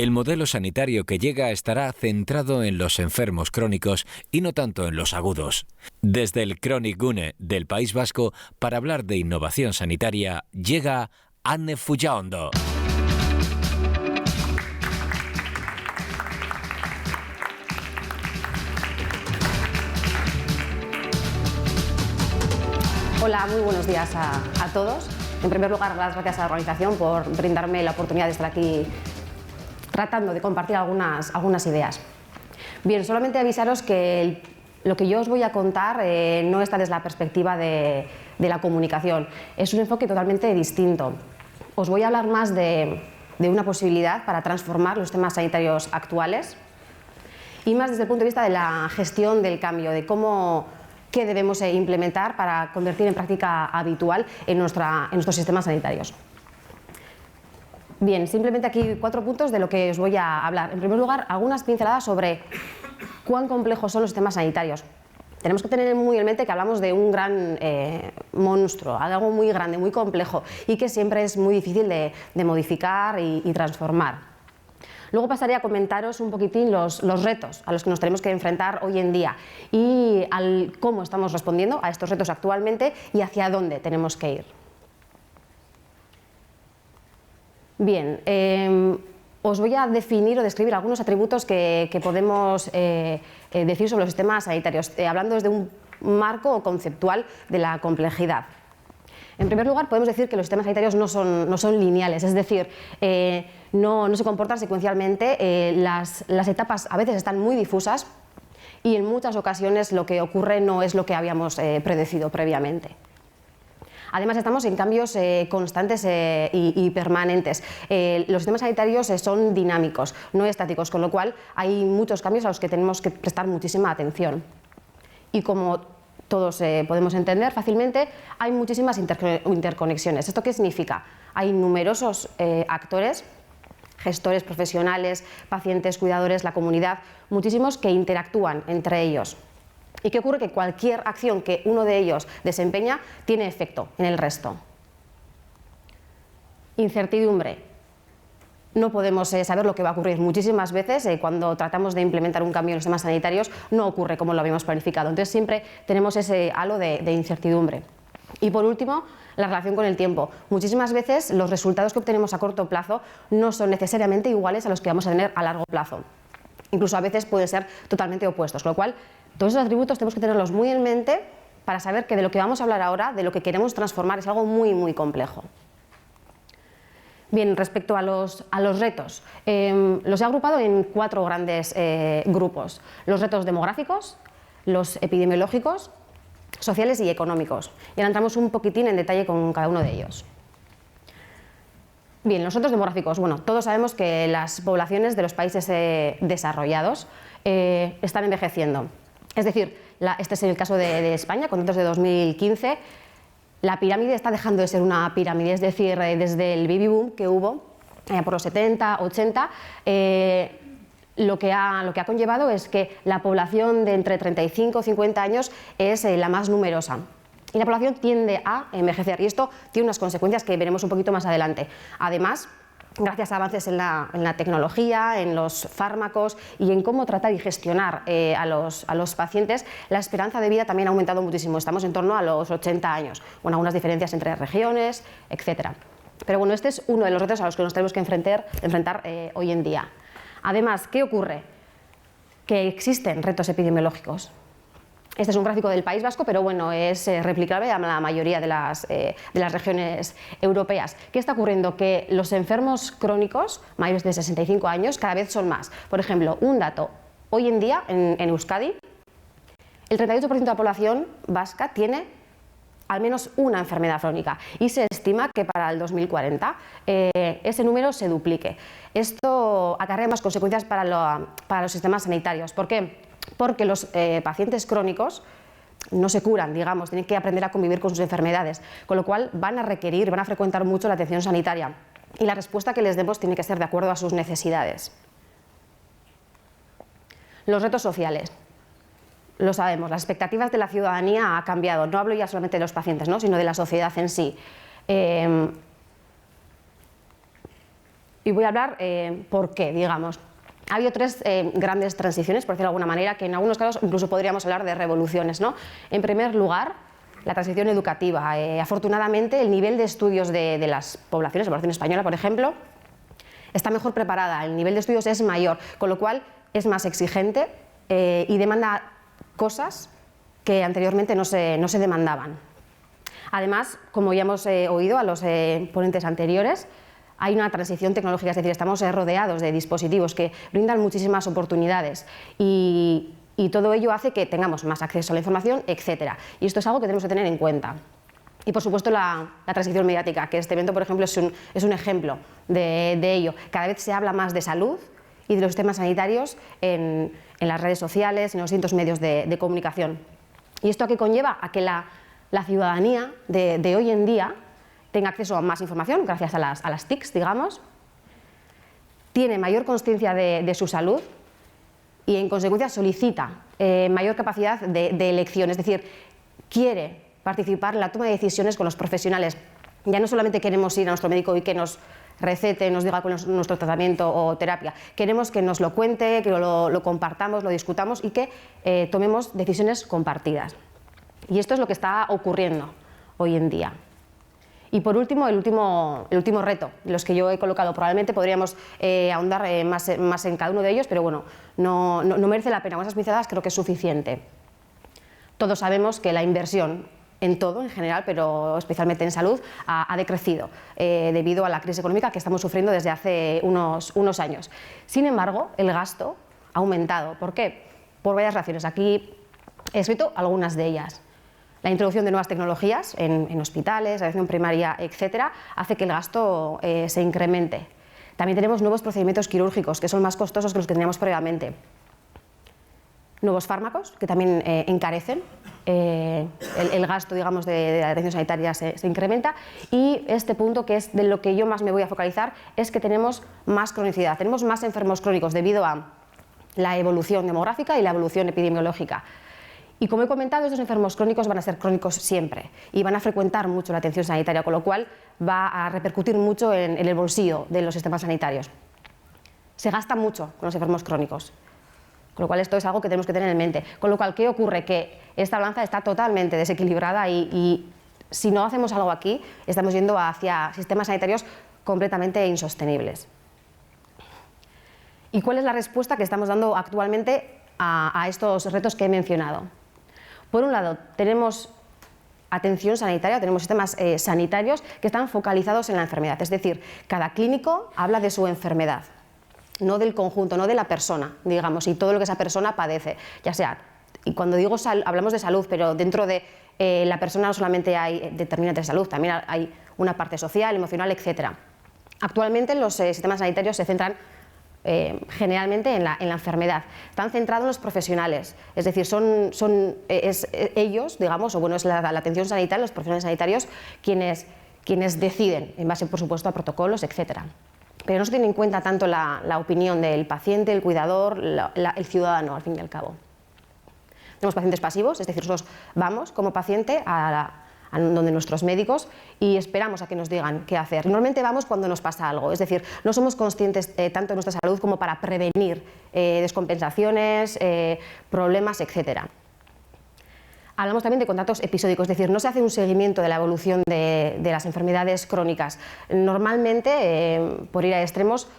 El modelo sanitario que llega estará centrado en los enfermos crónicos y no tanto en los agudos. Desde el Chronic Gune del País Vasco, para hablar de innovación sanitaria, llega Anne Fullaondo. Hola, muy buenos días a todos. En primer lugar, las gracias a la organización por brindarme la oportunidad de estar aquí tratando de compartir algunas ideas. Bien, solamente avisaros que lo que yo os voy a contar no está desde la perspectiva de la comunicación. Es un enfoque totalmente distinto. Os voy a hablar más de una posibilidad para transformar los sistemas sanitarios actuales y más desde el punto de vista de la gestión del cambio, de qué debemos implementar para convertir en práctica habitual en nuestros sistemas sanitarios. Bien, simplemente aquí 4 puntos de lo que os voy a hablar. En primer lugar, algunas pinceladas sobre cuán complejos son los sistemas sanitarios. Tenemos que tener muy en mente que hablamos de un gran monstruo, algo muy grande, muy complejo y que siempre es muy difícil de modificar y transformar. Luego pasaré a comentaros un poquitín los retos a los que nos tenemos que enfrentar hoy en día y cómo estamos respondiendo a estos retos actualmente y hacia dónde tenemos que ir. Bien, os voy a definir o describir algunos atributos que podemos decir sobre los sistemas sanitarios, hablando desde un marco conceptual de la complejidad. En primer lugar, podemos decir que los sistemas sanitarios no son lineales, es decir, no se comportan secuencialmente, las etapas a veces están muy difusas y en muchas ocasiones lo que ocurre no es lo que habíamos predecido previamente. Además, estamos en cambios constantes y permanentes. Los sistemas sanitarios son dinámicos, no estáticos, con lo cual hay muchos cambios a los que tenemos que prestar muchísima atención. Y como todos podemos entender fácilmente, hay muchísimas interconexiones. ¿Esto qué significa? Hay numerosos actores, gestores profesionales, pacientes, cuidadores, la comunidad, muchísimos que interactúan entre ellos. ¿Y qué ocurre? Que cualquier acción que uno de ellos desempeña tiene efecto en el resto. Incertidumbre. No podemos saber lo que va a ocurrir. Muchísimas veces cuando tratamos de implementar un cambio en los sistemas sanitarios no ocurre como lo habíamos planificado. Entonces siempre tenemos ese halo de incertidumbre. Y por último, la relación con el tiempo. Muchísimas veces los resultados que obtenemos a corto plazo no son necesariamente iguales a los que vamos a tener a largo plazo. Incluso a veces pueden ser totalmente opuestos, con lo cual todos esos atributos tenemos que tenerlos muy en mente para saber que de lo que vamos a hablar ahora, de lo que queremos transformar, es algo muy, muy complejo. Bien, respecto a los retos, los he agrupado en 4 grandes grupos. Los retos demográficos, los epidemiológicos, sociales y económicos. Y ahora entramos un poquitín en detalle con cada uno de ellos. Bien, los retos demográficos. Bueno, todos sabemos que las poblaciones de los países desarrollados están envejeciendo. Es decir, este es el caso de España, con datos de 2015. La pirámide está dejando de ser una pirámide, es decir, desde el baby boom que hubo por los 70, 80, lo que ha conllevado es que la población de entre 35 y 50 años es la más numerosa. Y la población tiende a envejecer y esto tiene unas consecuencias que veremos un poquito más adelante. Además, gracias a avances en la tecnología, en los fármacos y en cómo tratar y gestionar a los pacientes, la esperanza de vida también ha aumentado muchísimo. Estamos en torno a los 80 años, con algunas diferencias entre regiones, etc. Pero bueno, este es uno de los retos a los que nos tenemos que enfrentar hoy en día. Además, ¿qué ocurre? Que existen retos epidemiológicos. Este es un gráfico del País Vasco, pero bueno, es replicable a la mayoría de las regiones europeas. ¿Qué está ocurriendo? Que los enfermos crónicos mayores de 65 años cada vez son más. Por ejemplo, un dato, hoy en día en Euskadi, el 38% de la población vasca tiene al menos una enfermedad crónica y se estima que para el 2040 ese número se duplique. Esto acarrea más consecuencias para los sistemas sanitarios. ¿Por qué? Porque los pacientes crónicos no se curan, digamos, tienen que aprender a convivir con sus enfermedades, con lo cual van a frecuentar mucho la atención sanitaria y la respuesta que les demos tiene que ser de acuerdo a sus necesidades. Los retos sociales. Lo sabemos, las expectativas de la ciudadanía han cambiado. No hablo ya solamente de los pacientes, ¿no?, sino de la sociedad en sí. Y voy a hablar por qué, digamos. Ha habido tres grandes transiciones, por decirlo de alguna manera, que en algunos casos incluso podríamos hablar de revoluciones, ¿no? En primer lugar, la transición educativa. Afortunadamente, el nivel de estudios de las poblaciones, la población española, por ejemplo, está mejor preparada, el nivel de estudios es mayor, con lo cual es más exigente y demanda cosas que anteriormente no se demandaban. Además, como ya hemos oído a los ponentes anteriores, hay una transición tecnológica, es decir, estamos rodeados de dispositivos que brindan muchísimas oportunidades y todo ello hace que tengamos más acceso a la información, etc. Y esto es algo que tenemos que tener en cuenta. Y por supuesto la transición mediática, que este evento, por ejemplo, es un ejemplo de ello. Cada vez se habla más de salud y de los sistemas sanitarios en las redes sociales, en los distintos medios de comunicación. ¿Y esto a qué conlleva? A que la ciudadanía de hoy en día tenga acceso a más información, gracias a las TICs, digamos, tiene mayor consciencia de su salud y, en consecuencia, solicita mayor capacidad de elección, es decir, quiere participar en la toma de decisiones con los profesionales. Ya no solamente queremos ir a nuestro médico y que nos recete, nos diga cuál es nuestro tratamiento o terapia, queremos que nos lo cuente, que lo compartamos, lo discutamos y que tomemos decisiones compartidas. Y esto es lo que está ocurriendo hoy en día. Y por último, el último reto, los que yo he colocado, probablemente podríamos ahondar más en cada uno de ellos, pero bueno, no merece la pena. Con esas pinceladas creo que es suficiente. Todos sabemos que la inversión en todo, en general, pero especialmente en salud, ha decrecido debido a la crisis económica que estamos sufriendo desde hace unos años. Sin embargo, el gasto ha aumentado. ¿Por qué? Por varias razones. Aquí he escrito algunas de ellas. La introducción de nuevas tecnologías en hospitales, atención primaria, etcétera, hace que el gasto se incremente. También tenemos nuevos procedimientos quirúrgicos que son más costosos que los que teníamos previamente. Nuevos fármacos que también encarecen, el gasto, digamos, de la atención sanitaria se incrementa, y este punto, que es de lo que yo más me voy a focalizar, es que tenemos más cronicidad, tenemos más enfermos crónicos debido a la evolución demográfica y la evolución epidemiológica. Y como he comentado, estos enfermos crónicos van a ser crónicos siempre y van a frecuentar mucho la atención sanitaria, con lo cual va a repercutir mucho en el bolsillo de los sistemas sanitarios. Se gasta mucho con los enfermos crónicos, con lo cual esto es algo que tenemos que tener en mente. Con lo cual, ¿qué ocurre? Que esta balanza está totalmente desequilibrada y si no hacemos algo aquí, estamos yendo hacia sistemas sanitarios completamente insostenibles. ¿Y cuál es la respuesta que estamos dando actualmente a estos retos que he mencionado? Por un lado, tenemos atención sanitaria, tenemos sistemas sanitarios que están focalizados en la enfermedad, es decir, cada clínico habla de su enfermedad, no del conjunto, no de la persona, digamos, y todo lo que esa persona padece, ya sea, y cuando digo hablamos de salud, pero dentro de la persona no solamente hay determinantes de salud, también hay una parte social, emocional, etc. Actualmente los sistemas sanitarios se centran generalmente en la enfermedad. Están centrados en los profesionales, es decir, son ellos, digamos, o bueno, es la atención sanitaria, los profesionales sanitarios quienes deciden, en base, por supuesto, a protocolos, etc. Pero no se tiene en cuenta tanto la opinión del paciente, el cuidador, el ciudadano, al fin y al cabo. Tenemos pacientes pasivos, es decir, nosotros vamos como paciente a donde nuestros médicos y esperamos a que nos digan qué hacer. Normalmente vamos cuando nos pasa algo, es decir, no somos conscientes tanto de nuestra salud como para prevenir descompensaciones, problemas, etc. Hablamos también de contratos episódicos, es decir, no se hace un seguimiento de la evolución de las enfermedades crónicas. Normalmente, por ir a extremos,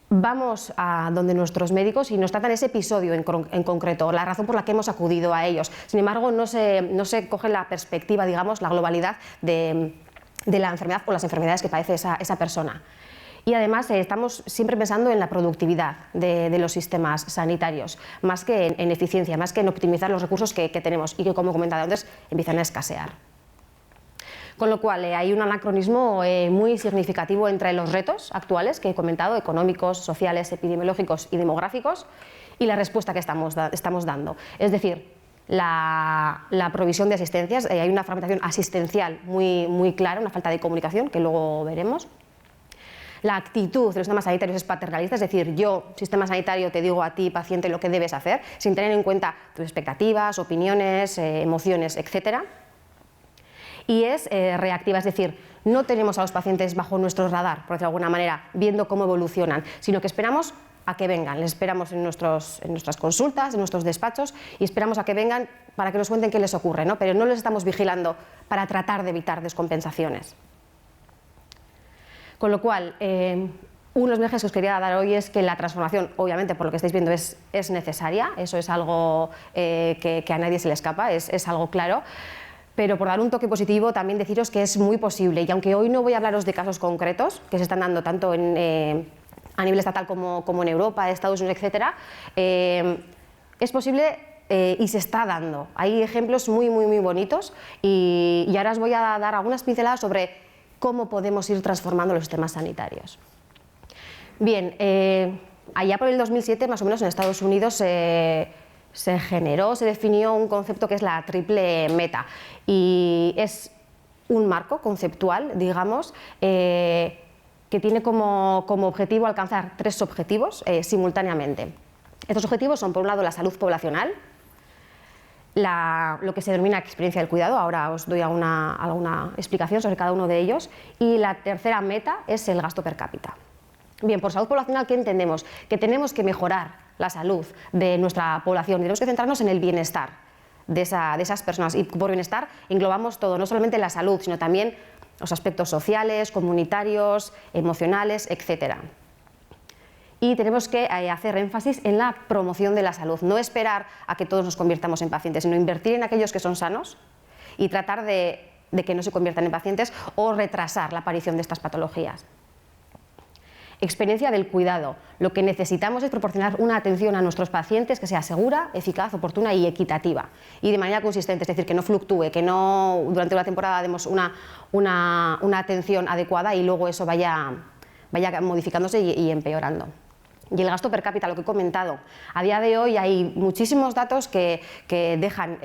vamos a donde nuestros médicos y nos tratan ese episodio en concreto, la razón por la que hemos acudido a ellos. Sin embargo, no se coge la perspectiva, digamos, la globalidad de la enfermedad o las enfermedades que padece esa persona. Y además estamos siempre pensando en la productividad de los sistemas sanitarios, más que en eficiencia, más que en optimizar los recursos que tenemos y que, como he comentado antes, empiezan a escasear. Con lo cual hay un anacronismo muy significativo entre los retos actuales que he comentado, económicos, sociales, epidemiológicos y demográficos, y la respuesta que estamos dando. Es decir, la provisión de asistencias, hay una fragmentación asistencial muy clara, una falta de comunicación que luego veremos. La actitud de los sistemas sanitarios es paternalista, es decir, yo, sistema sanitario, te digo a ti, paciente, lo que debes hacer, sin tener en cuenta tus expectativas, opiniones, emociones, etc. y es reactiva, es decir, no tenemos a los pacientes bajo nuestro radar, por decirlo de alguna manera, viendo cómo evolucionan, sino que esperamos a que vengan, les esperamos en nuestras consultas, en nuestros despachos, y esperamos a que vengan para que nos cuenten qué les ocurre, ¿no? Pero no les estamos vigilando para tratar de evitar descompensaciones. Con lo cual, uno de los mensajes que os quería dar hoy es que la transformación, obviamente por lo que estáis viendo, es necesaria, eso es algo que a nadie se le escapa, es algo claro. Pero por dar un toque positivo, también deciros que es muy posible, y aunque hoy no voy a hablaros de casos concretos que se están dando tanto a nivel estatal como en Europa, Estados Unidos, etc., es posible y se está dando. Hay ejemplos muy bonitos y ahora os voy a dar algunas pinceladas sobre cómo podemos ir transformando los sistemas sanitarios. Bien, allá por el 2007, más o menos, en Estados Unidos se definió un concepto que es la triple meta, y es un marco conceptual, digamos, que tiene como objetivo alcanzar 3 objetivos simultáneamente. Estos objetivos son, por un lado, la salud poblacional, lo que se denomina experiencia del cuidado, ahora os doy alguna explicación sobre cada uno de ellos, y la tercera meta es el gasto per cápita. Bien, por salud poblacional, ¿qué entendemos? Que tenemos que mejorar la salud de nuestra población y tenemos que centrarnos en el bienestar de esas personas, y por bienestar englobamos todo, no solamente la salud, sino también los aspectos sociales, comunitarios, emocionales, etc. Y tenemos que hacer énfasis en la promoción de la salud, no esperar a que todos nos convirtamos en pacientes, sino invertir en aquellos que son sanos y tratar de que no se conviertan en pacientes o retrasar la aparición de estas patologías. Experiencia del cuidado. Lo que necesitamos es proporcionar una atención a nuestros pacientes que sea segura, eficaz, oportuna y equitativa, y de manera consistente, es decir, que no fluctúe, que no durante una temporada demos una atención adecuada y luego eso vaya modificándose y empeorando. Y el gasto per cápita, lo que he comentado, a día de hoy hay muchísimos datos que dejan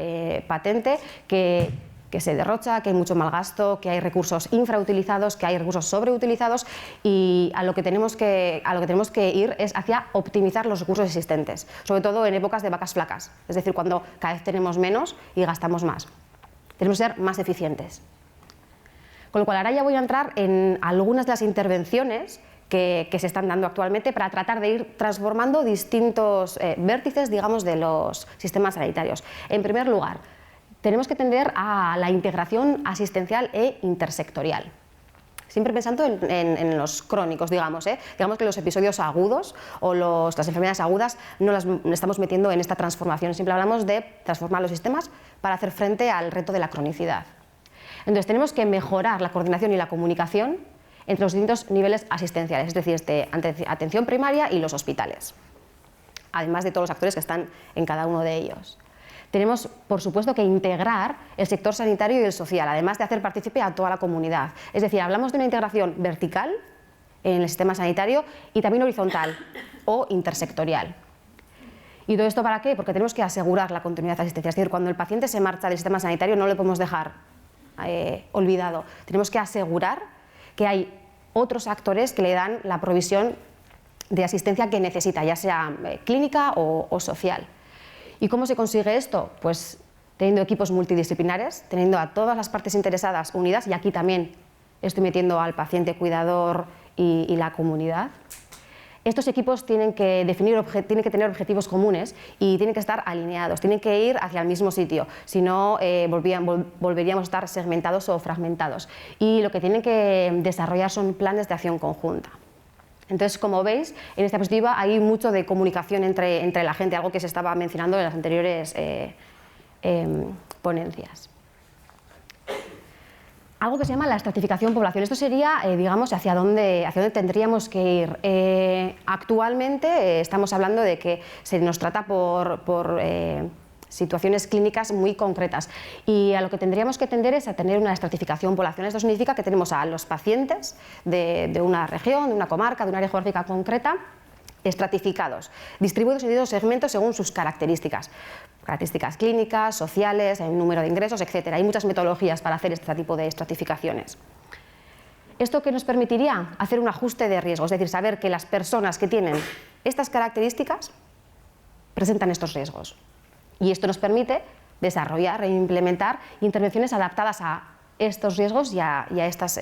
patente que se derrocha, que hay mucho mal gasto, que hay recursos infrautilizados, que hay recursos sobreutilizados, y a lo que tenemos que ir es hacia optimizar los recursos existentes, sobre todo en épocas de vacas flacas, es decir, cuando cada vez tenemos menos y gastamos más. Tenemos que ser más eficientes. Con lo cual ahora ya voy a entrar en algunas de las intervenciones que se están dando actualmente para tratar de ir transformando distintos vértices, digamos, de los sistemas sanitarios. En primer lugar, tenemos que tender a la integración asistencial e intersectorial. Siempre pensando en los crónicos, digamos que los episodios agudos o las enfermedades agudas no las estamos metiendo en esta transformación. Siempre hablamos de transformar los sistemas para hacer frente al reto de la cronicidad. Entonces tenemos que mejorar la coordinación y la comunicación entre los distintos niveles asistenciales, es decir, atención primaria y los hospitales, además de todos los actores que están en cada uno de ellos. Tenemos, por supuesto, que integrar el sector sanitario y el social, además de hacer partícipe a toda la comunidad. Es decir, hablamos de una integración vertical en el sistema sanitario y también horizontal o intersectorial. ¿Y todo esto para qué? Porque tenemos que asegurar la continuidad de asistencia. Es decir, cuando el paciente se marcha del sistema sanitario no le podemos dejar olvidado. Tenemos que asegurar que hay otros actores que le dan la provisión de asistencia que necesita, ya sea clínica o social. ¿Y cómo se consigue esto? Pues teniendo equipos multidisciplinares, teniendo a todas las partes interesadas unidas, y aquí también estoy metiendo al paciente cuidador y la comunidad. Estos equipos tienen que tener objetivos comunes y tienen que estar alineados, tienen que ir hacia el mismo sitio, si no volveríamos a estar segmentados o fragmentados. Y lo que tienen que desarrollar son planes de acción conjunta. Entonces, como veis, en esta diapositiva hay mucho de comunicación entre la gente, algo que se estaba mencionando en las anteriores ponencias. Algo que se llama la estratificación poblacional. Esto sería, digamos, hacia dónde tendríamos que ir. Actualmente estamos hablando de que se nos trata por situaciones clínicas muy concretas, y a lo que tendríamos que tender es a tener una estratificación poblacional. Esto significa que tenemos a los pacientes de una región, de una comarca, de una área geográfica concreta, estratificados, distribuidos en distintos segmentos según sus características clínicas, sociales, el número de ingresos, etc. Hay muchas metodologías para hacer este tipo de estratificaciones. ¿Esto qué nos permitiría? Hacer un ajuste de riesgo, es decir, saber que las personas que tienen estas características presentan estos riesgos. Y esto nos permite desarrollar e implementar intervenciones adaptadas a estos riesgos y a estas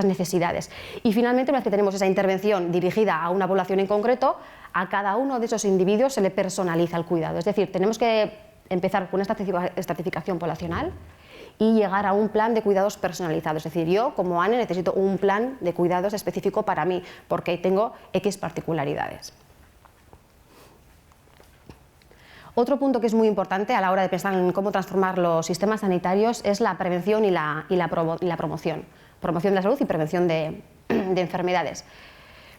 necesidades. Y finalmente, una vez que tenemos esa intervención dirigida a una población en concreto, a cada uno de esos individuos se le personaliza el cuidado. Es decir, tenemos que empezar con esta estratificación poblacional y llegar a un plan de cuidados personalizado. Es decir, yo como ANE necesito un plan de cuidados específico para mí, porque tengo X particularidades. Otro punto que es muy importante a la hora de pensar en cómo transformar los sistemas sanitarios es la prevención y la promoción. Promoción de la salud y prevención de enfermedades.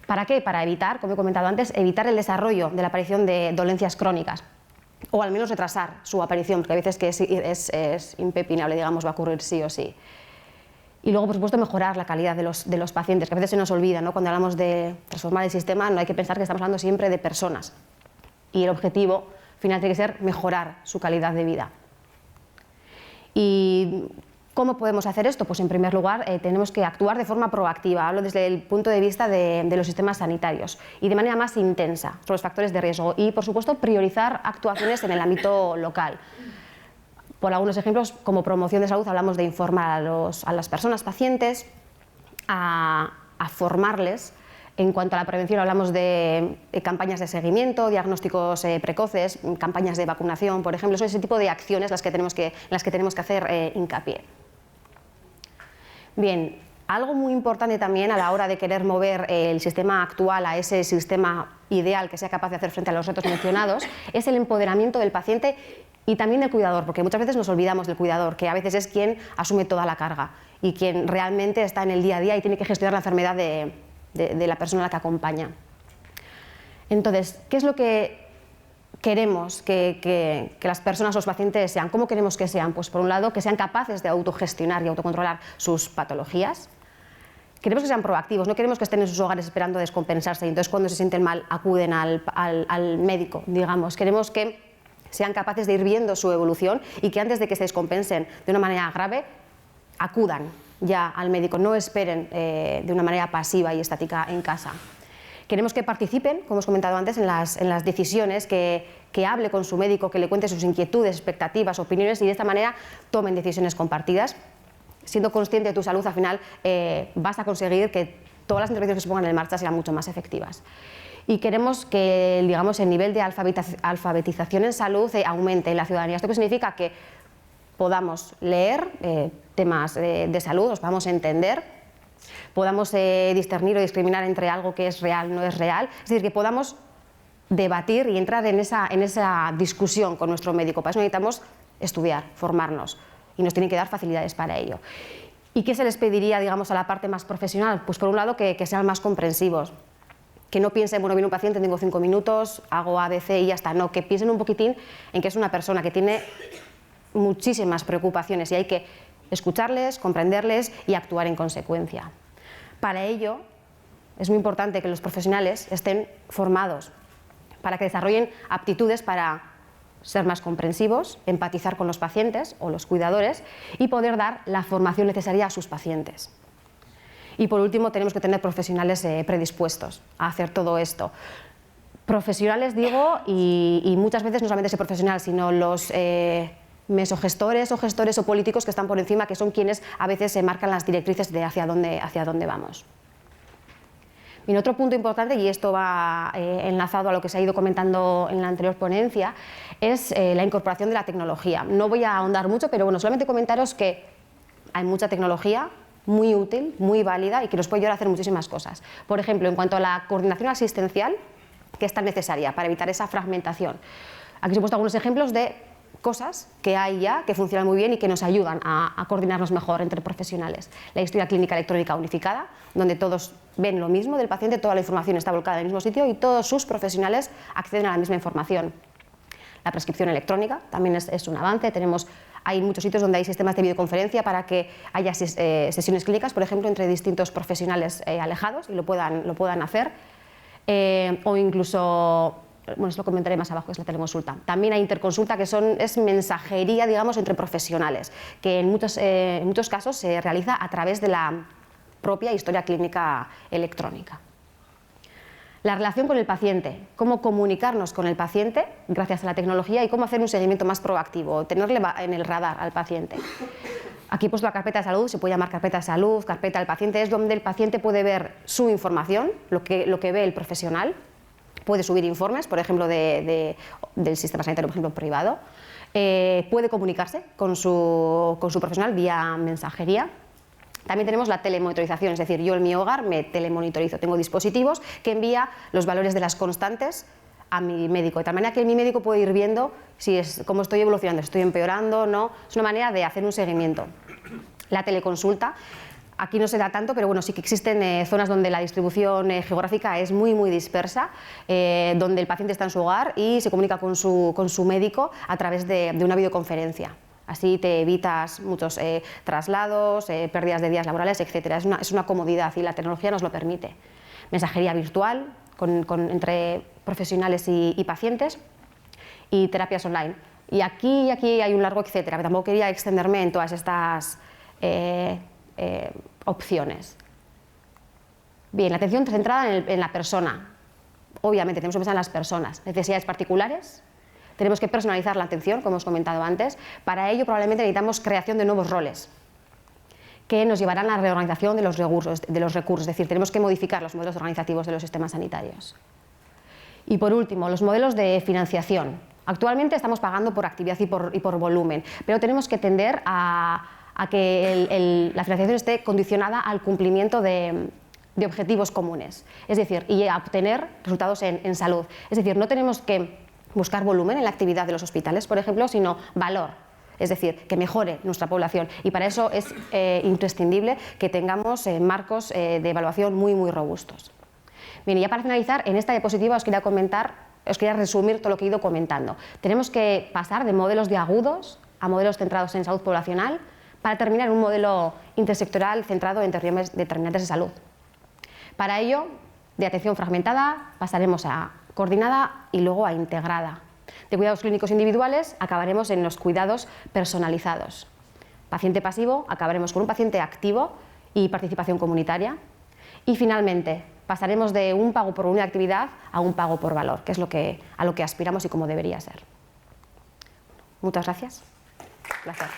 ¿Para qué? Para evitar, como he comentado antes, evitar el desarrollo de la aparición de dolencias crónicas, o al menos retrasar su aparición, porque a veces que es impepinable, digamos, va a ocurrir sí o sí. Y luego, por supuesto, mejorar la calidad de los pacientes, que a veces se nos olvida, ¿no? Cuando hablamos de transformar el sistema, no hay que pensar que estamos hablando siempre de personas. Y el objetivo final tiene que ser mejorar su calidad de vida. ¿Y cómo podemos hacer esto? Pues en primer lugar tenemos que actuar de forma proactiva, hablo desde el punto de vista de los sistemas sanitarios y de manera más intensa sobre los factores de riesgo y, por supuesto, priorizar actuaciones en el ámbito local. Por algunos ejemplos, como promoción de salud, hablamos de informar a las personas pacientes, a formarles. En cuanto a la prevención, hablamos de campañas de seguimiento, diagnósticos precoces, campañas de vacunación, por ejemplo. Son ese tipo de acciones en las que tenemos que hacer hincapié. Bien, algo muy importante también a la hora de querer mover el sistema actual a ese sistema ideal que sea capaz de hacer frente a los retos mencionados es el empoderamiento del paciente y también del cuidador, porque muchas veces nos olvidamos del cuidador, que a veces es quien asume toda la carga y quien realmente está en el día a día y tiene que gestionar la enfermedad de la persona a la que acompaña. Entonces, ¿qué es lo que queremos que las personas, los pacientes sean? ¿Cómo queremos que sean? Pues por un lado, que sean capaces de autogestionar y autocontrolar sus patologías. Queremos que sean proactivos, no queremos que estén en sus hogares esperando descompensarse y entonces cuando se sienten mal acuden al médico, digamos. Queremos que sean capaces de ir viendo su evolución y que antes de que se descompensen de una manera grave, acudan ya al médico, no esperen de una manera pasiva y estática en casa. Queremos que participen, como hemos comentado antes, en las decisiones, que hable con su médico, que le cuente sus inquietudes, expectativas, opiniones y de esta manera tomen decisiones compartidas. Siendo consciente de tu salud, al final vas a conseguir que todas las intervenciones que se pongan en marcha sean mucho más efectivas. Y queremos que, digamos, el nivel de alfabetización en salud aumente en la ciudadanía. ¿Esto qué significa? Que podamos leer temas de salud, los podamos entender, podamos discernir o discriminar entre algo que es real, no es real, es decir, que podamos debatir y entrar en esa discusión con nuestro médico. Para eso necesitamos estudiar, formarnos y nos tienen que dar facilidades para ello. ¿Y qué se les pediría, digamos, a la parte más profesional? Pues por un lado que sean más comprensivos, que no piensen, bueno, viene un paciente, tengo 5 minutos, hago ABC y ya está, no, que piensen un poquitín en que es una persona que tiene muchísimas preocupaciones y hay que escucharles, comprenderles y actuar en consecuencia. Para ello es muy importante que los profesionales estén formados para que desarrollen aptitudes para ser más comprensivos, empatizar con los pacientes o los cuidadores y poder dar la formación necesaria a sus pacientes. Y por último tenemos que tener profesionales predispuestos a hacer todo esto. Profesionales, digo, y muchas veces no solamente ese profesional, sino los mesogestores o gestores o políticos que están por encima, que son quienes a veces se marcan las directrices de hacia dónde vamos. Bien, otro punto importante, y esto va enlazado a lo que se ha ido comentando en la anterior ponencia, es la incorporación de la tecnología. No voy a ahondar mucho, pero bueno, solamente comentaros que hay mucha tecnología muy útil, muy válida y que nos puede ayudar a hacer muchísimas cosas. Por ejemplo, en cuanto a la coordinación asistencial, que es tan necesaria para evitar esa fragmentación. Aquí os he puesto algunos ejemplos de cosas que hay ya, que funcionan muy bien y que nos ayudan a coordinarnos mejor entre profesionales. La historia clínica electrónica unificada, donde todos ven lo mismo del paciente, toda la información está volcada en el mismo sitio y todos sus profesionales acceden a la misma información. La prescripción electrónica también es un avance. Hay muchos sitios donde hay sistemas de videoconferencia para que haya sesiones clínicas, por ejemplo, entre distintos profesionales alejados y lo puedan hacer. O incluso, bueno, eso lo comentaré más abajo, que es la teleconsulta. También hay interconsulta, que es mensajería, digamos, entre profesionales, que en muchos casos se realiza a través de la propia historia clínica electrónica. La relación con el paciente, cómo comunicarnos con el paciente gracias a la tecnología y cómo hacer un seguimiento más proactivo, tenerle en el radar al paciente. Aquí he puesto la carpeta de salud, se puede llamar carpeta de salud, carpeta del paciente, es donde el paciente puede ver su información, lo que ve el profesional, puede subir informes, por ejemplo, del sistema sanitario, por ejemplo, privado, puede comunicarse con su profesional vía mensajería. También tenemos la telemonitorización, es decir, yo en mi hogar me telemonitorizo, tengo dispositivos que envía los valores de las constantes a mi médico, de tal manera que mi médico puede ir viendo cómo estoy evolucionando, estoy empeorando, no, es una manera de hacer un seguimiento. La teleconsulta, aquí no se da tanto, pero bueno, sí que existen zonas donde la distribución geográfica es muy dispersa, donde el paciente está en su hogar y se comunica con su médico a través de una videoconferencia. Así te evitas muchos traslados, pérdidas de días laborales, etc. Es una comodidad y la tecnología nos lo permite. Mensajería virtual entre profesionales y pacientes y terapias online. Y aquí hay un largo etcétera, que tampoco quería extenderme en todas estas opciones. Bien, la atención centrada en la persona. Obviamente tenemos que pensar en las personas, necesidades particulares. Tenemos que personalizar la atención, como hemos comentado antes. Para ello probablemente necesitamos creación de nuevos roles que nos llevarán a la reorganización de los recursos. Es decir, tenemos que modificar los modelos organizativos de los sistemas sanitarios. Y por último, los modelos de financiación. Actualmente estamos pagando por actividad y por volumen, pero tenemos que tender a que la financiación esté condicionada al cumplimiento de objetivos comunes, es decir, y a obtener resultados en salud. Es decir, no tenemos que buscar volumen en la actividad de los hospitales, por ejemplo, sino valor, es decir, que mejore nuestra población. Y para eso es imprescindible que tengamos marcos de evaluación muy robustos. Bien, y ya para finalizar, en esta diapositiva os quería resumir todo lo que he ido comentando. Tenemos que pasar de modelos de agudos a modelos centrados en salud poblacional para terminar en un modelo intersectorial centrado en determinantes de salud. Para ello, de atención fragmentada pasaremos a coordinada y luego a integrada. De cuidados clínicos individuales acabaremos en los cuidados personalizados. Paciente pasivo acabaremos con un paciente activo y participación comunitaria. Y finalmente pasaremos de un pago por unidad de actividad a un pago por valor, que es a lo que aspiramos y como debería ser. Muchas gracias. Un placer.